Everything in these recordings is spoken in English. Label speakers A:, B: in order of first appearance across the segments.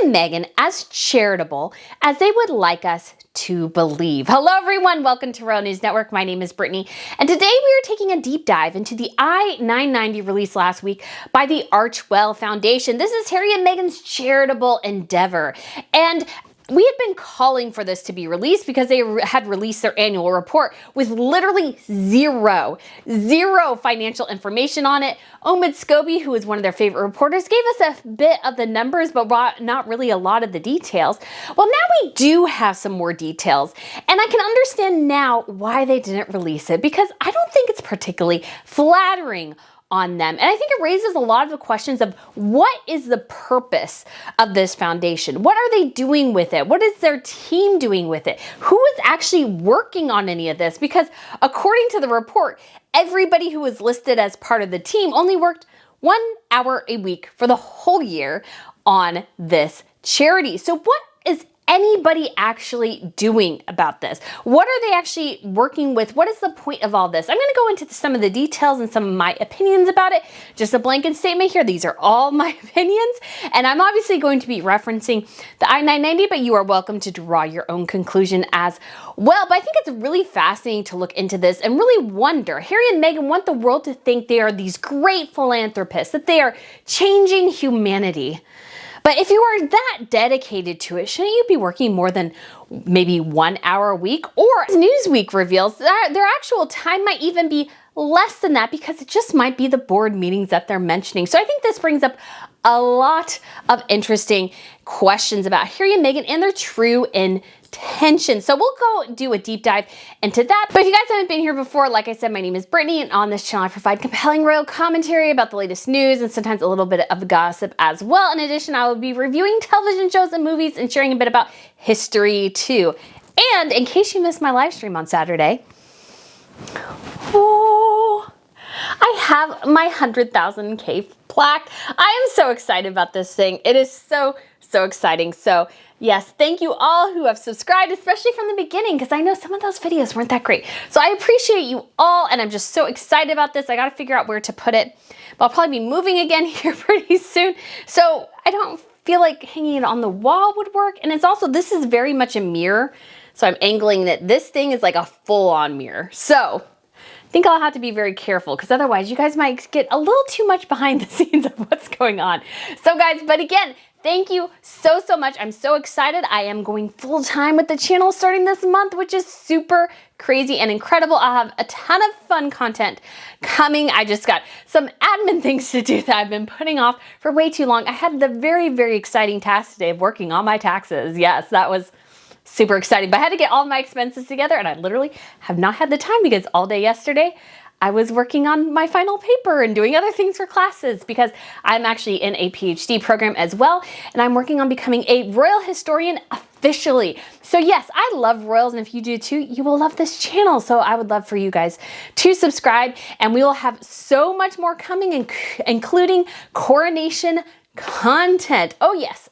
A: and Meghan as charitable as they would like us to believe. Hello everyone, welcome to Royal News Network. My name is Brittany, and today we are taking a deep dive into the I-990 released last week by the Archewell Foundation. This is Harry and Meghan's charitable endeavor, and we had been calling for this to be released because they had released their annual report with literally zero financial information on it. Omid Scobie, who is one of their favorite reporters, gave us a bit of the numbers, but not really a lot of the details. Well, now we do have some more details, and I can understand now why they didn't release it, because I don't think it's particularly flattering on them. And I think it raises a lot of the questions of what is the purpose of this foundation? What are they doing with it? What is their team doing with it? Who is actually working on any of this? Because according to the report, everybody who was listed as part of the team only worked 1 hour a week for the whole year on this charity. So what is anybody actually doing about this? What are they actually working with? What is the point of all this? I'm going to go into some of the details and some of my opinions about it. Just a blanket statement here. These are all my opinions, and I'm obviously going to be referencing the I-990, but you are welcome to draw your own conclusion as well. But I think it's really fascinating to look into this and really wonder. Harry and Meghan want the world to think they are these great philanthropists, that they are changing humanity. But if you are that dedicated to it, shouldn't you be working more than maybe 1 hour a week? Or as Newsweek reveals, that their actual time might even be less than that, because it just might be the board meetings that they're mentioning. So I think this brings up a lot of interesting questions about Harry and Meghan and their true intentions. So we'll go do a deep dive into that. But if you guys haven't been here before, like I said, my name is Brittany, and on this channel I provide compelling royal commentary about the latest news and sometimes a little bit of gossip as well. In addition, I will be reviewing television shows and movies and sharing a bit about history too. And in case you missed my live stream on Saturday, I have my 100,000K plaque. I am so excited about this thing. It is so exciting. So yes, thank you all who have subscribed, especially from the beginning, because I know some of those videos weren't that great. So I appreciate you all, and I'm just so excited about this. I got to figure out where to put it. But I'll probably be moving again here pretty soon. So I don't feel like hanging it on the wall would work. And it's also, this is very much a mirror. So I'm angling that this thing is like a full-on mirror. So I think I'll have to be very careful, because otherwise you guys might get a little too much behind the scenes of what's going on. So guys, but again, thank you so much. I'm so excited. I am going full time with the channel starting this month, which is super crazy and incredible. I'll have a ton of fun content coming. I just got some admin things to do that I've been putting off for way too long. I had the very exciting task today of working on my taxes. Yes, that was super exciting, but I had to get all my expenses together, and I literally have not had the time, because all day yesterday I was working on my final paper and doing other things for classes, because I'm actually in a PhD program as well, and I'm working on becoming a royal historian officially. So yes, I love royals, and if you do too, you will love this channel. So I would love for you guys to subscribe, and we will have so much more coming, including coronation content. Oh yes.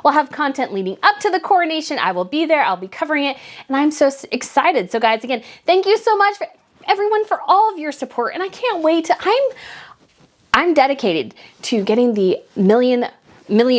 A: We'll have content leading up to the coronation. I will be there. I'll be covering it, and I'm so excited. So guys, again, thank you so much for everyone for all of your support, and I can't wait to, I'm dedicated to getting the million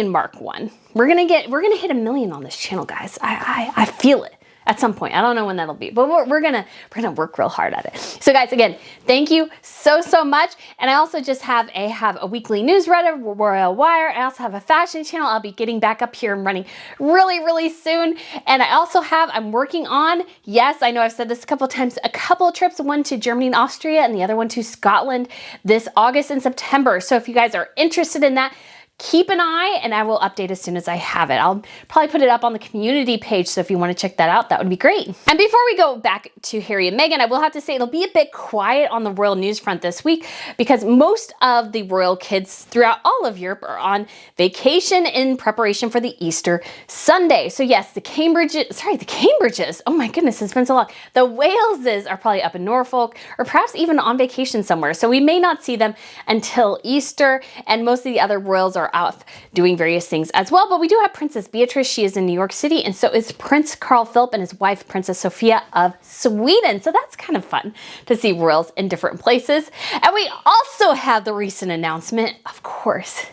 A: mark one. We're gonna hit 1 million on this channel, guys. I feel it at some point. I don't know when that'll be, but we're gonna work real hard at it. So guys, again, thank you so much. And I also just have a weekly newsletter, Royal Wire. I also have a fashion channel. I'll be getting back up here and running really soon. And I also I'm working on, yes, I know I've said this a couple of times, a couple of trips, one to Germany and Austria and the other one to Scotland this August and September. So if you guys are interested in that, keep an eye, and I will update as soon as I have it. I'll probably put it up on the community page, so if you want to check that out, that would be great. And before we go back to Harry and Meghan, I will have to say it'll be a bit quiet on the royal news front this week, because most of the royal kids throughout all of Europe are on vacation in preparation for the Easter Sunday. So yes, the Cambridges, oh my goodness, it's been so long. The Waleses are probably up in Norfolk, or perhaps even on vacation somewhere. So we may not see them until Easter, and most of the other royals are out doing various things as well. But we do have Princess Beatrice. She is in New York City, and so is Prince Carl Philip and his wife, Princess Sophia of Sweden. So that's kind of fun to see royals in different places. And we also have the recent announcement, of course,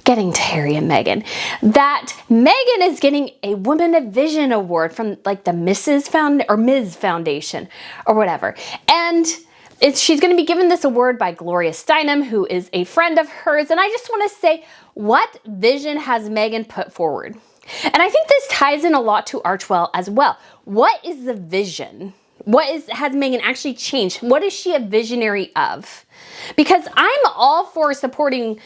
A: getting to Harry and Meghan, that Meghan is getting a Women of Vision award from like the Ms. Foundation or whatever. And she's going to be given this award by Gloria Steinem, who is a friend of hers. And I just want to say, what vision has Meghan put forward? And I think this ties in a lot to Archewell as well. What is the vision? Has Meghan actually changed? What is she a visionary of? Because I'm all for supporting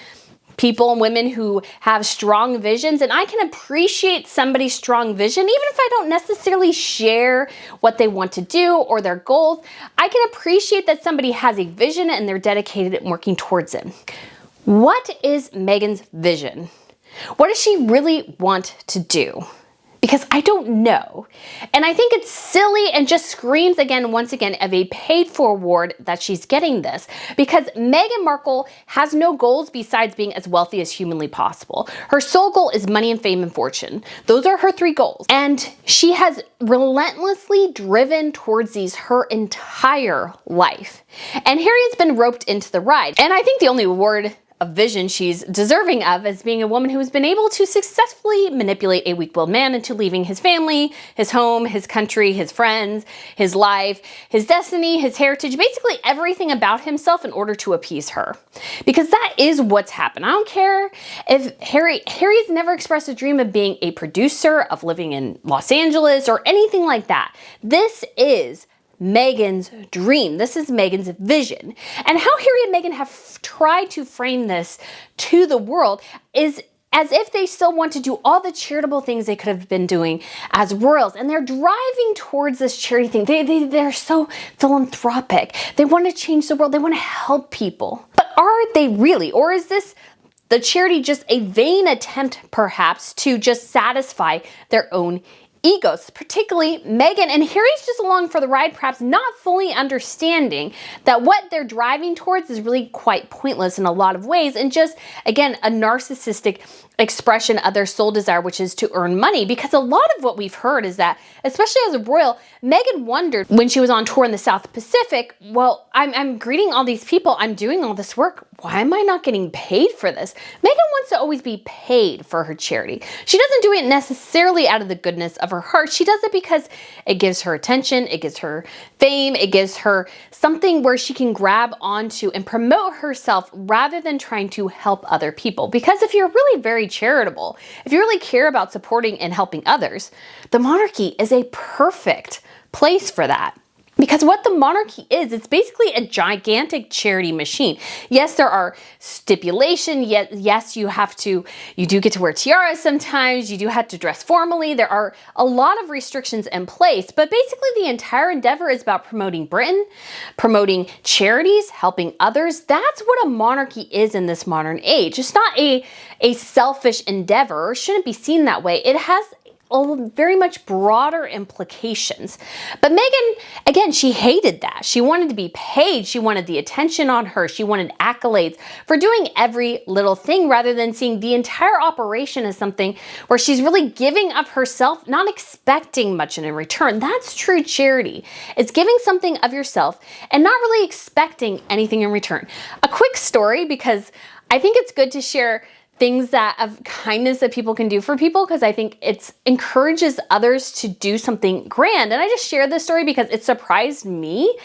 A: people and women who have strong visions, and I can appreciate somebody's strong vision, even if I don't necessarily share what they want to do or their goals. I can appreciate that somebody has a vision and they're dedicated and working towards it. What is Meghan's vision? What does she really want to do? Because I don't know. And I think it's silly and just screams once again of a paid for award that she's getting this, because Meghan Markle has no goals besides being as wealthy as humanly possible. Her sole goal is money and fame and fortune. Those are her 3 goals. And she has relentlessly driven towards these her entire life. And Harry has been roped into the ride. And I think the only award of vision she's deserving of as being a woman who has been able to successfully manipulate a weak-willed man into leaving his family, his home, his country, his friends, his life, his destiny, his heritage, basically everything about himself in order to appease her. Because that is what's happened. I don't care if Harry's never expressed a dream of being a producer, of living in Los Angeles or anything like that. This is Meghan's dream. This is Meghan's vision. And how Harry and Meghan have tried to frame this to the world is as if they still want to do all the charitable things they could have been doing as royals. And they're driving towards this charity thing. They're so philanthropic. They want to change the world. They want to help people. But are they really? Or is the charity just a vain attempt, perhaps, to just satisfy their own egos? Particularly Meghan and Harry's just along for the ride, perhaps not fully understanding that what they're driving towards is really quite pointless in a lot of ways, and just, again, a narcissistic expression of their sole desire, which is to earn money. Because a lot of what we've heard is that, especially as a royal, Meghan wondered when she was on tour in the South Pacific, well, I'm greeting all these people, I'm doing all this work, why am I not getting paid for this? Meghan wants to always be paid for her charity. She doesn't do it necessarily out of the goodness of her heart. She does it because it gives her attention, it gives her fame, it gives her something where she can grab onto and promote herself rather than trying to help other people. Because if you're really very charitable, if you really care about supporting and helping others, the monarchy is a perfect place for that. Because what the monarchy is, it's basically a gigantic charity machine. Yes, there are stipulations. Yes, you do get to wear tiaras sometimes. You do have to dress formally. There are a lot of restrictions in place. But basically, the entire endeavor is about promoting Britain, promoting charities, helping others. That's what a monarchy is in this modern age. It's not a selfish endeavor, or shouldn't be seen that way. It has very much broader implications. But Meghan, again, she hated that. She wanted to be paid. She wanted the attention on her. She wanted accolades for doing every little thing rather than seeing the entire operation as something where she's really giving of herself, not expecting much in return. That's true charity. It's giving something of yourself and not really expecting anything in return. A quick story, because I think it's good to share things that of kindness that people can do for people, because I think it encourages others to do something grand. And I just shared this story because it surprised me.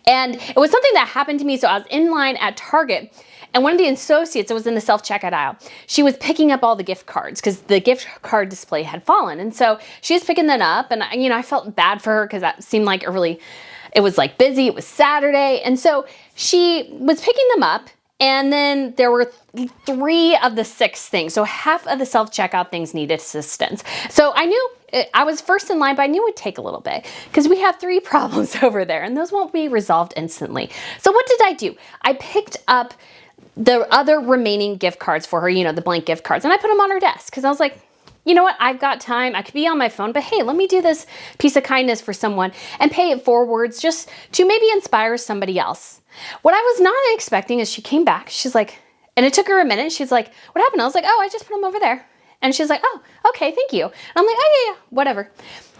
A: And it was something that happened to me. So I was in line at Target, and one of the associates that was in the self-checkout aisle, she was picking up all the gift cards because the gift card display had fallen. And so she was picking them up, and I felt bad for her because that seemed like it was like busy. It was Saturday. And so she was picking them up. And then there were 3 of the 6 things. So half of the self-checkout things needed assistance. So I knew I was first in line, but I knew it would take a little bit because we have 3 problems over there and those won't be resolved instantly. So what did I do? I picked up the other remaining gift cards for her, the blank gift cards, and I put them on her desk because I was like, you know what? I've got time. I could be on my phone, but hey, let me do this piece of kindness for someone and pay it forwards just to maybe inspire somebody else. What I was not expecting is she came back. She's like, and it took her a minute. She's like, what happened? I was like, oh, I just put them over there. And she's like, oh, okay, thank you. And I'm like, oh, yeah, whatever.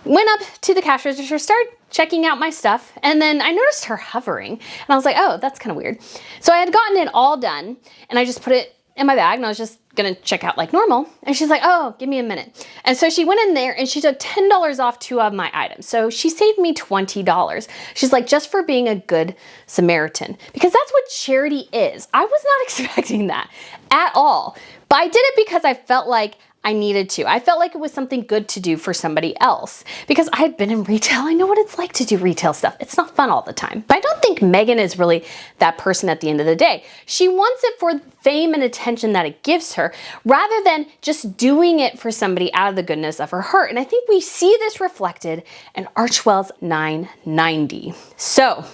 A: Went up to the cash register, started checking out my stuff, and then I noticed her hovering. And I was like, oh, that's kind of weird. So I had gotten it all done, and I just put it in my bag, and I was just gonna check out like normal. And she's like, oh, give me a minute. And so she went in there and she took $10 off 2 of my items. So she saved me $20. She's like, just for being a good Samaritan. Because that's what charity is. I was not expecting that at all. But I did it because I felt like I needed to. I felt like it was something good to do for somebody else because I had been in retail. I know what it's like to do retail stuff. It's not fun all the time. But I don't think Meghan is really that person at the end of the day. She wants it for fame and attention that it gives her rather than just doing it for somebody out of the goodness of her heart. And I think we see this reflected in Archewell's 990. So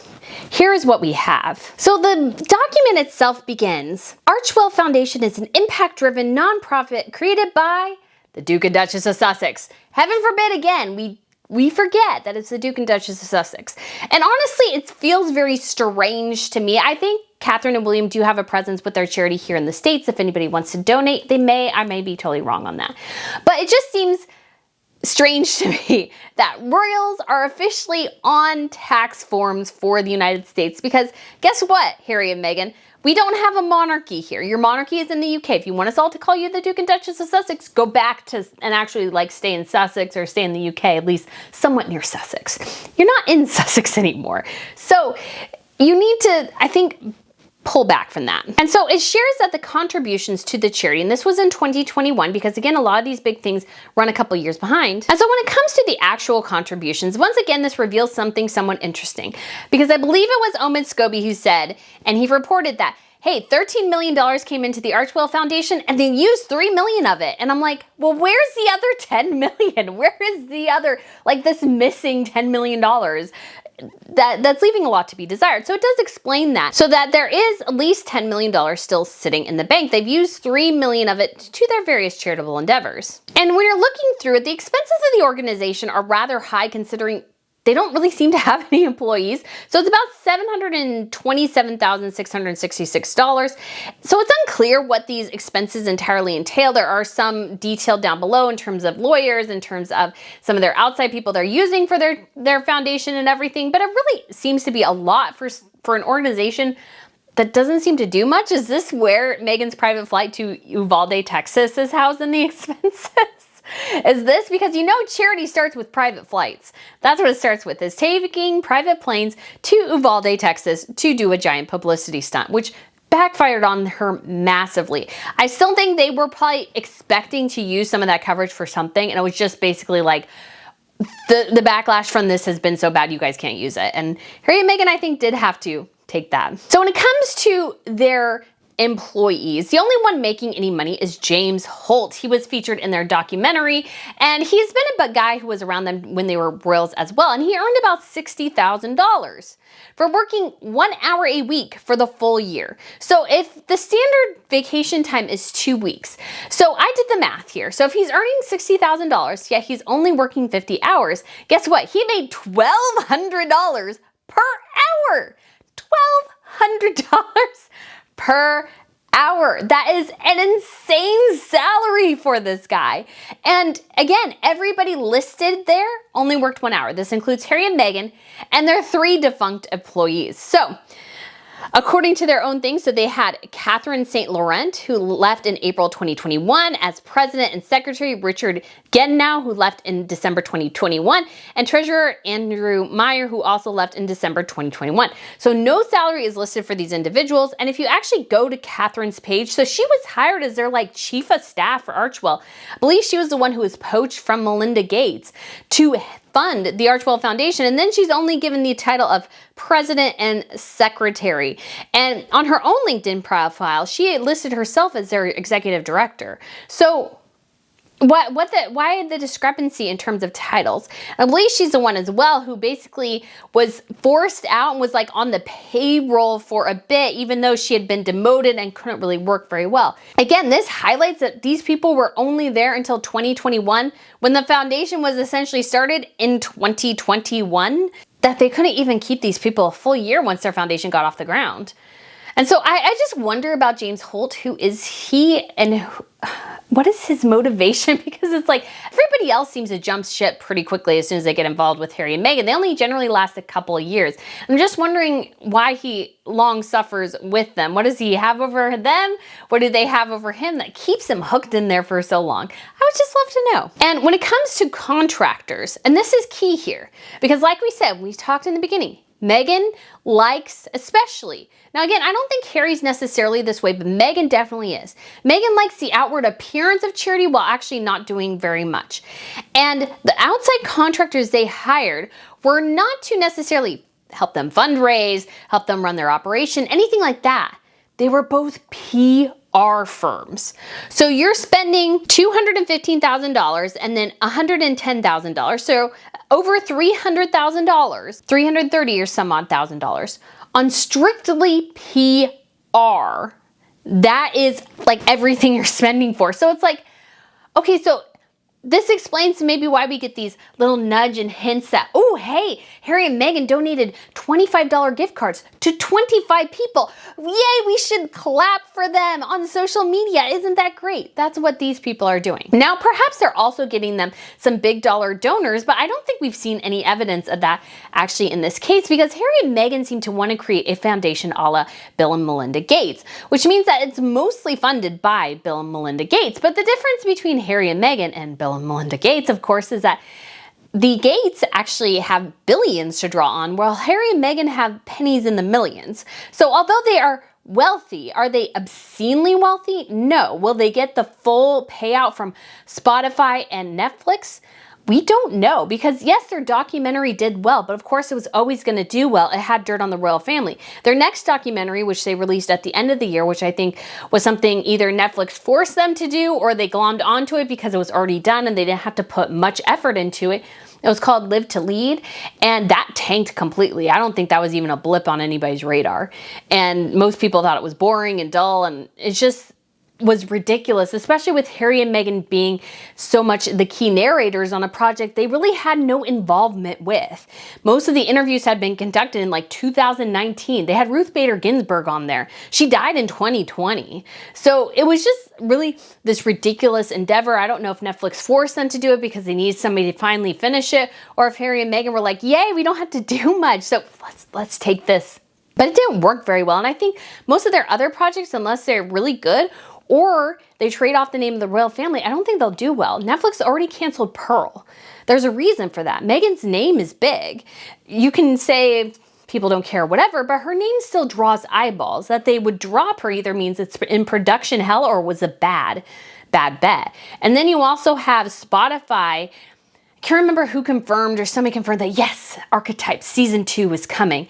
A: here is what we have. So the document itself begins, Archewell Foundation is an impact-driven nonprofit created by the Duke and Duchess of Sussex. Heaven forbid again, we forget that it's the Duke and Duchess of Sussex. And honestly, it feels very strange to me. I think Catherine and William do have a presence with their charity here in the States. If anybody wants to donate, they may. I may be totally wrong on that. But it just seems strange to me that royals are officially on tax forms for the United States because guess what, Harry and Meghan? We don't have a monarchy here. Your monarchy is in the UK. If you want us all to call you the Duke and Duchess of Sussex, go back to and actually like stay in Sussex or stay in the UK, at least somewhat near Sussex. You're not in Sussex anymore. So you need to, I think, pull back from that. And so it shares that the contributions to the charity, and this was in 2021, because again, a lot of these big things run a couple years behind. And so when it comes to the actual contributions, once again, this reveals something somewhat interesting, because I believe it was Omid Scobie who said, and he reported that, hey, $13 million came into the Archewell Foundation and they used $3 million of it. And I'm like, well, where's the other $10 million? Where is the other, like this missing $10 million? That's leaving a lot to be desired. So it does explain that, so that there is at least $10 million still sitting in the bank. They've used $3 million of it to their various charitable endeavors. And when you're looking through it, the expenses of the organization are rather high considering they don't really seem to have any employees. So it's about $727,666. So it's unclear what these expenses entirely entail. There are some detailed down below in terms of lawyers, in terms of some of their outside people they're using for their foundation and everything. But it really seems to be a lot for an organization that doesn't seem to do much. Is this where Meghan's private flight to Uvalde, Texas is housed in the expenses? Is this because, you know, charity starts with private flights. That's what it starts with, is taking private planes to Uvalde, Texas to do a giant publicity stunt, which backfired on her massively. I still think they were probably expecting to use some of that coverage for something, and it was just basically like, the backlash from this has been so bad you guys can't use it. And Harry and Meghan, I think, did have to take that. So when it comes to their employees, the only one making any money is James Holt. He was featured in their documentary, and he's been a guy who was around them when they were royals as well, and he earned about $60,000 for working 1 hour a week for the full year. So if the standard vacation time is 2 weeks, so I did the math here. So if he's earning $60,000, yet he's only working 50 hours, guess what? He made $1,200 per hour. $1,200 per hour. That is an insane salary for this guy. And again, everybody listed there only worked 1 hour. This includes Harry and Meghan and their 3 defunct employees. So according to their own thing, so they had Catherine St. Laurent, who left in April 2021 as president and secretary, Richard Gednow, who left in December 2021, and treasurer Andrew Meyer, who also left in December 2021. So no salary is listed for these individuals. And if you actually go to Catherine's page, so she was hired as their like chief of staff for Archewell. I believe she was the one who was poached from Melinda Gates to fund the Archewell Foundation, and then she's only given the title of president and secretary. And on her own LinkedIn profile, she listed herself as their executive director. So why the discrepancy in terms of titles? I believe she's the one as well who basically was forced out and was like on the payroll for a bit, even though she had been demoted and couldn't really work very well. Again, this highlights that these people were only there until 2021 when the foundation was essentially started in 2021, that they couldn't even keep these people a full year once their foundation got off the ground. And so I just wonder about James Holt. Who is he, and what is his motivation? Because it's like everybody else seems to jump ship pretty quickly as soon as they get involved with Harry and Meghan. They only generally last a couple of years. I'm just wondering why he long suffers with them. What does he have over them? What do they have over him that keeps him hooked in there for so long? I would just love to know. And when it comes to contractors, and this is key here, because like we said, we talked in the beginning, Meghan likes, especially. Now again, I don't think Harry's necessarily this way, but Meghan definitely is. Meghan likes the outward appearance of charity while actually not doing very much. And the outside contractors they hired were not to necessarily help them fundraise, help them run their operation, anything like that. They were both PR firms. So you're spending $215,000 and then $110,000. So over $300,000, $330 or some odd $1,000 on strictly PR. That is like everything you're spending for. So it's like, okay, so this explains maybe why we get these little nudge and hints that, oh, hey, Harry and Meghan donated $25 gift cards to 25 people. Yay, we should clap for them on social media. Isn't that great? That's what these people are doing. Now, perhaps they're also getting them some big dollar donors, but I don't think we've seen any evidence of that actually in this case, because Harry and Meghan seem to want to create a foundation a la Bill and Melinda Gates, which means that it's mostly funded by Bill and Melinda Gates. But the difference between Harry and Meghan and Bill and Melinda Gates, of course, is that the Gates actually have billions to draw on, while Harry and Meghan have pennies in the millions. So although they are wealthy, are they obscenely wealthy? No. Will they get the full payout from Spotify and Netflix? We don't know, because yes, their documentary did well, but of course it was always going to do well. It had dirt on the royal family. Their next documentary, which they released at the end of the year, which I think was something either Netflix forced them to do or they glommed onto it because it was already done and they didn't have to put much effort into it. It was called Live to Lead, and that tanked completely. I don't think that was even a blip on anybody's radar. And most people thought it was boring and dull, and it's just was ridiculous, especially with Harry and Meghan being so much the key narrators on a project they really had no involvement with. Most of the interviews had been conducted in like 2019. They had Ruth Bader Ginsburg on there. She died in 2020. So it was just really this ridiculous endeavor. I don't know if Netflix forced them to do it because they needed somebody to finally finish it, or if Harry and Meghan were like, yay, we don't have to do much, so let's take this. But it didn't work very well. And I think most of their other projects, unless they're really good, or they trade off the name of the royal family, I don't think they'll do well. Netflix already canceled Pearl. There's a reason for that. Meghan's name is big. You can say people don't care, whatever, but her name still draws eyeballs. That they would drop her either means it's in production hell or was a bad bet. And then you also have Spotify. I can't remember who confirmed, or somebody confirmed that yes, Archetype season 2 is coming.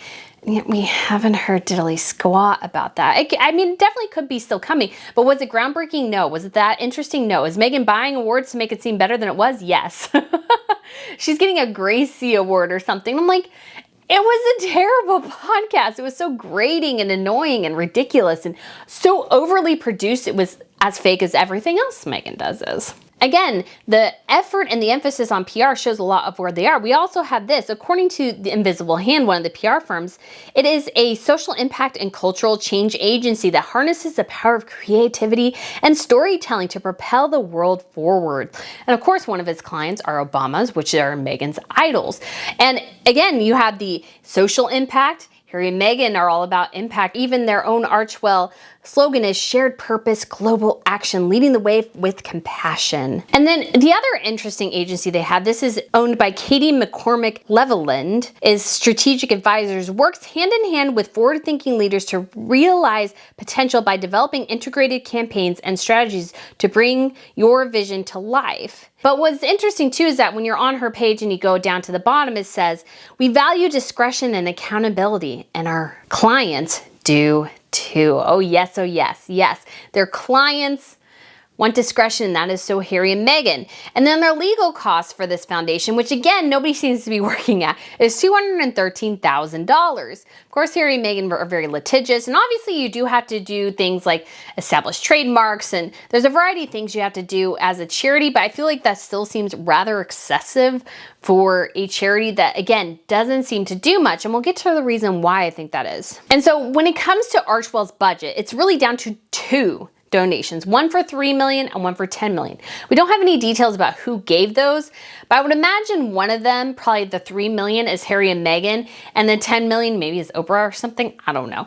A: We haven't heard diddly squat about that. I mean, it definitely could be still coming, but was it groundbreaking? No. Was it that interesting? No. Is Meghan buying awards to make it seem better than it was? Yes. She's getting a Gracie Award or something. I'm like, it was a terrible podcast. It was so grating and annoying and ridiculous and so overly produced. It was as fake as everything else Meghan does is. Again, the effort and the emphasis on PR shows a lot of where they are. We also have this, according to the Invisible Hand, one of the PR firms, it is a social impact and cultural change agency that harnesses the power of creativity and storytelling to propel the world forward. And of course, one of its clients are Obama's, which are Meghan's idols. And again, you have the social impact. Harry and Meghan are all about impact. Even their own Archewell slogan is shared purpose, global action, leading the way with compassion. And then the other interesting agency they have, this is owned by Katie McCormick Leveland, is Strategic Advisors, works hand in hand with forward-thinking leaders to realize potential by developing integrated campaigns and strategies to bring your vision to life. But what's interesting too is that when you're on her page and you go down to the bottom, it says, we value discretion and accountability, and our clients do too. Oh yes, yes. Their clients want discretion, and that is so Harry and Meghan. And then their legal costs for this foundation, which again, nobody seems to be working at, is $213,000. Of course, Harry and Meghan are very litigious, and obviously you do have to do things like establish trademarks, and there's a variety of things you have to do as a charity, but I feel like that still seems rather excessive for a charity that, again, doesn't seem to do much, and we'll get to the reason why I think that is. And so when it comes to Archewell's budget, it's really down to two donations, one for $3 million and one for $10 million. We don't have any details about who gave those, but I would imagine one of them, probably the $3 million, is Harry and Meghan, and the $10 million maybe is Oprah or something. I don't know.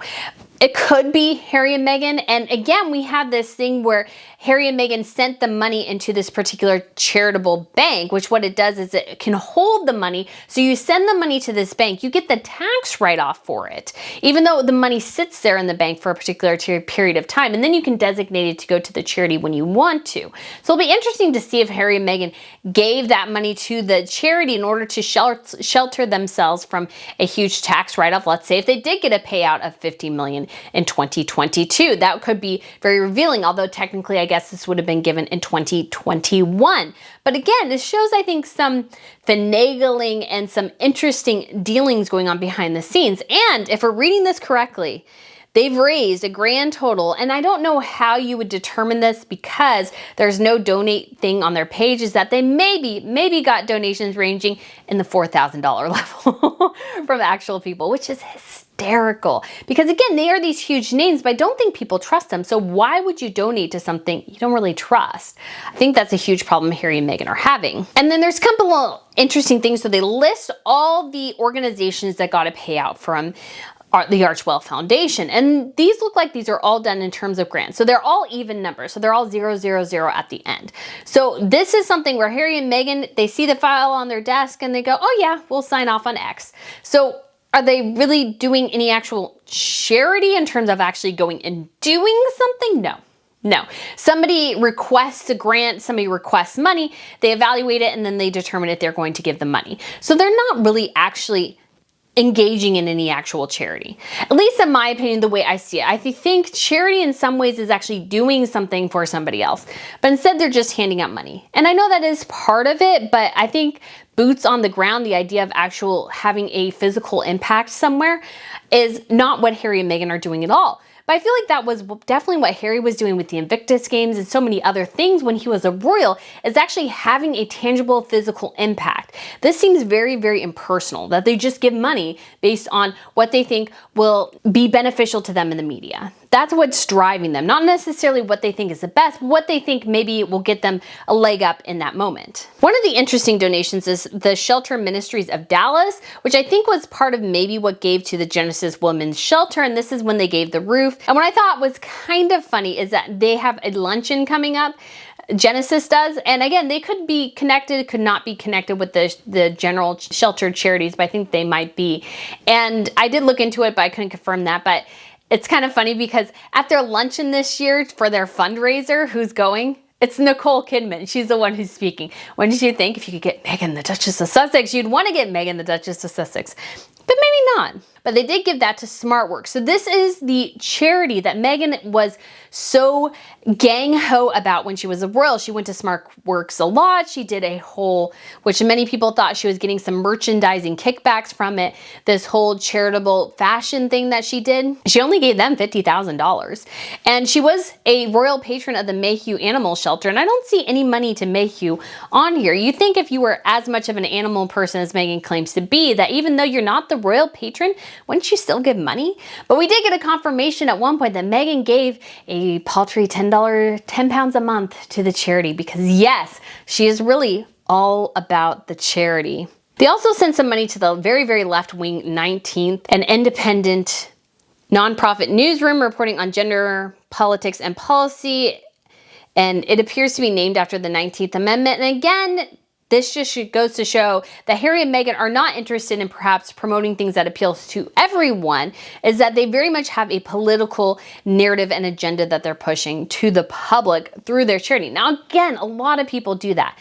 A: It could be Harry and Meghan. And again, we have this thing where Harry and Meghan sent the money into this particular charitable bank, which what it does is it can hold the money. So you send the money to this bank, you get the tax write-off for it, even though the money sits there in the bank for a particular period of time. And then you can designate it to go to the charity when you want to. So it'll be interesting to see if Harry and Meghan gave that money to the charity in order to shelter themselves from a huge tax write-off. Let's say if they did get a payout of $50 million in 2022. That could be very revealing, although technically I guess this would have been given in 2021. But again, this shows, I think, some finagling and some interesting dealings going on behind the scenes. And if we're reading this correctly, they've raised a grand total, and I don't know how you would determine this because there's no donate thing on their page, is that they maybe got donations ranging in the $4,000 level from actual people, which is hysterical. Because again, they are these huge names, but I don't think people trust them. So why would you donate to something you don't really trust? I think that's a huge problem Harry and Meghan are having. And then there's a couple of interesting things. So they list all the organizations that got a payout from the Archewell Foundation. And these look like these are all done in terms of grants. So they're all even numbers. So they're all 000 at the end. So this is something where Harry and Meghan, they see the file on their desk and they go, oh yeah, we'll sign off on X. So are they really doing any actual charity in terms of actually going and doing something? No. Somebody requests a grant, somebody requests money, they evaluate it, and then they determine if they're going to give the money. So they're not really actually engaging in any actual charity. At least in my opinion, the way I see it. I think charity in some ways is actually doing something for somebody else, but instead they're just handing out money. And I know that is part of it, but I think boots on the ground, the idea of actual having a physical impact somewhere, is not what Harry and Meghan are doing at all. But I feel like that was definitely what Harry was doing with the Invictus Games and so many other things when he was a royal, is actually having a tangible physical impact. This seems very, very impersonal, that they just give money based on what they think will be beneficial to them in the media. That's what's driving them, not necessarily what they think is the best, but what they think maybe will get them a leg up in that moment. One of the interesting donations is the Shelter Ministries of Dallas, which I think was part of maybe what gave to the Genesis Women's Shelter, and this is when they gave the roof. And what I thought was kind of funny is that they have a luncheon coming up, Genesis does, and again, they could be connected, could not be connected with the general shelter charities, but I think they might be. And I did look into it, but I couldn't confirm that. But it's kind of funny because at their luncheon this year for their fundraiser, who's going? It's Nicole Kidman. She's the one who's speaking. When did you think if you could get Meghan, the Duchess of Sussex, you'd want to get Meghan, the Duchess of Sussex? But maybe not. But they did give that to SmartWorks. So this is the charity that Meghan was so gang-ho about when she was a royal. She went to SmartWorks a lot. She did a whole, which many people thought she was getting some merchandising kickbacks from it, this whole charitable fashion thing that she did. She only gave them $50,000. And she was a royal patron of the Mayhew Animal Shelter. And I don't see any money to Mayhew on here. You think if you were as much of an animal person as Meghan claims to be, that even though you're not the royal patron, wouldn't you still give money? But we did get a confirmation at one point that Meghan gave a paltry £10 a month to the charity because yes, she is really all about the charity. They also sent some money to the very, very left-wing 19th, an independent nonprofit newsroom reporting on gender, politics, and policy. And it appears to be named after the 19th Amendment. And again, this just goes to show that Harry and Meghan are not interested in perhaps promoting things that appeals to everyone, is that they very much have a political narrative and agenda that they're pushing to the public through their charity. Now, again, a lot of people do that.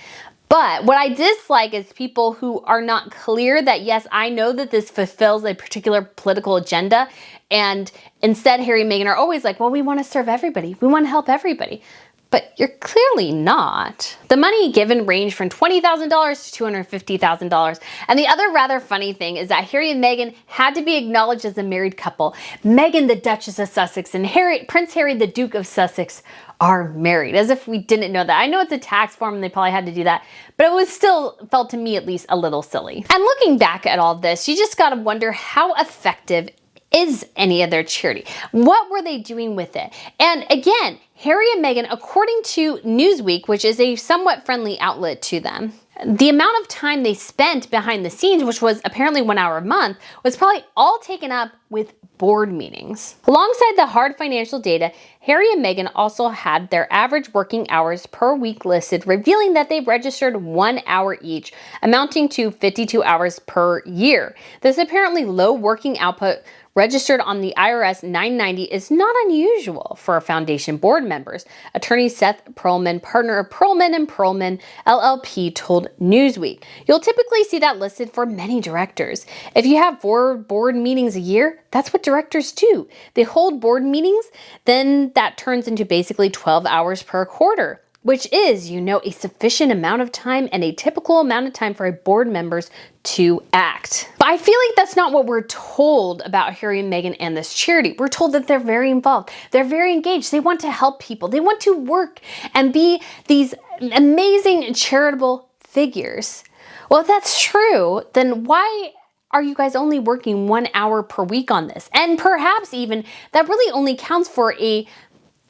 A: But what I dislike is people who are not clear that, yes, I know that this fulfills a particular political agenda. And instead, Harry and Meghan are always like, well, we want to serve everybody. We want to help everybody. But you're clearly not. The money given ranged from $20,000 to $250,000. And the other rather funny thing is that Harry and Meghan had to be acknowledged as a married couple. Meghan, the Duchess of Sussex, and Prince Harry, the Duke of Sussex, are married, as if we didn't know that. I know it's a tax form and they probably had to do that, but it was still, felt to me at least, a little silly. And looking back at all this, you just gotta wonder how effective is any of their charity? What were they doing with it? And again, Harry and Meghan, according to Newsweek, which is a somewhat friendly outlet to them, the amount of time they spent behind the scenes, which was apparently 1 hour a month, was probably all taken up with board meetings. Alongside the hard financial data, Harry and Meghan also had their average working hours per week listed, revealing that they registered 1 hour each, amounting to 52 hours per year. This apparently low working output registered on the IRS 990 is not unusual for foundation board members. Attorney Seth Perlman, partner of Perlman and Perlman LLP, told Newsweek. You'll typically see that listed for many directors. If you have 4 board meetings a year, that's what directors do. They hold board meetings, then that turns into basically 12 hours per quarter, which is, a sufficient amount of time and a typical amount of time for board members to act. But I feel like that's not what we're told about Harry and Meghan and this charity. We're told that they're very involved. They're very engaged. They want to help people. They want to work and be these amazing charitable figures. Well, if that's true, then why are you guys only working 1 hour per week on this? And perhaps even that really only counts for a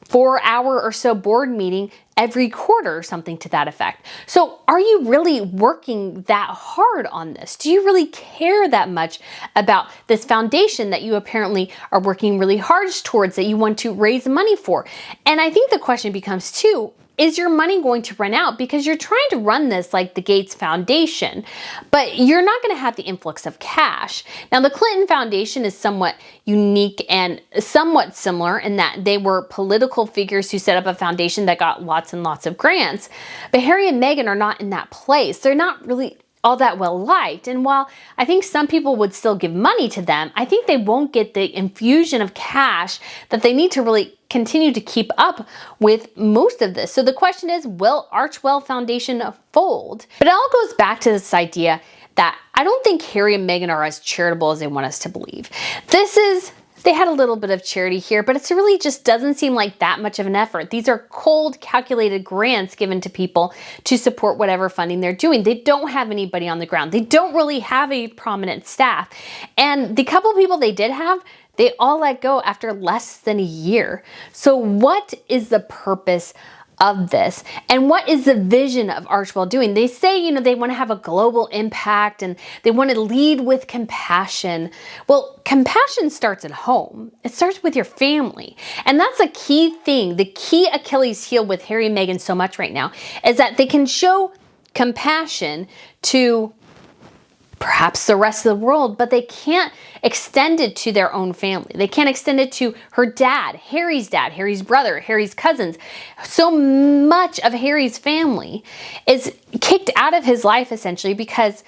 A: 4 hour or so board meeting every quarter or something to that effect. So are you really working that hard on this? Do you really care that much about this foundation that you apparently are working really hard towards, that you want to raise money for? And I think the question becomes too, is your money going to run out? Because you're trying to run this like the Gates Foundation, but you're not going to have the influx of cash. Now, the Clinton Foundation is somewhat unique and somewhat similar in that they were political figures who set up a foundation that got lots and lots of grants. But Harry and Meghan are not in that place. They're not really all that well liked. And while I think some people would still give money to them, I think they won't get the infusion of cash that they need to really continue to keep up with most of this. So the question is, will Archewell Foundation fold? But it all goes back to this idea that I don't think Harry and Meghan are as charitable as they want us to believe. They had a little bit of charity here, but it really just doesn't seem like that much of an effort. These are cold, calculated grants given to people to support whatever funding they're doing. They don't have anybody on the ground. They don't really have a prominent staff. And the couple people they did have, they all let go after less than a year. So what is the purpose of this? And what is the vision of Archewell doing? They say, they want to have a global impact and they want to lead with compassion. Well, compassion starts at home. It starts with your family. And that's a key thing. The key Achilles heel with Harry and Meghan so much right now is that they can show compassion to perhaps the rest of the world, but they can't extend it to their own family. They can't extend it to her dad, Harry's brother, Harry's cousins. So much of Harry's family is kicked out of his life essentially because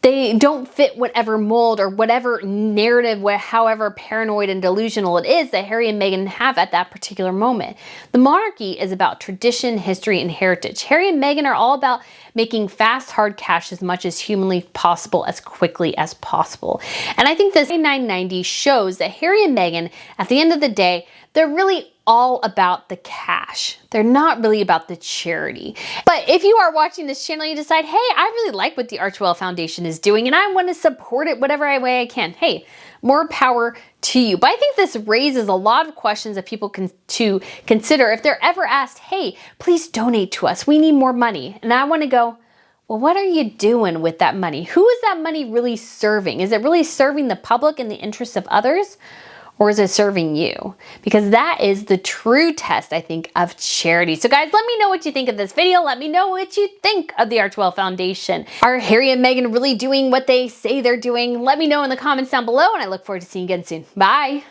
A: they don't fit whatever mold or whatever narrative, however paranoid and delusional it is that Harry and Meghan have at that particular moment. The monarchy is about tradition, history, and heritage. Harry and Meghan are all about making fast, hard cash as much as humanly possible, as quickly as possible. And I think this 990 shows that Harry and Meghan, at the end of the day, they're really all about the cash. They're not really about the charity. But if you are watching this channel, you decide, hey, I really like what the Archewell Foundation is doing and I want to support it whatever way I can. Hey, more power to you. But I think this raises a lot of questions that people can consider if they're ever asked, hey, please donate to us. We need more money. And I want to go, well, what are you doing with that money? Who is that money really serving? Is it really serving the public in the interests of others? Or is it serving you? Because that is the true test, I think, of charity. So guys, let me know what you think of this video. Let me know what you think of the Archewell Foundation. Are Harry and Meghan really doing what they say they're doing? Let me know in the comments down below, and I look forward to seeing you again soon. Bye.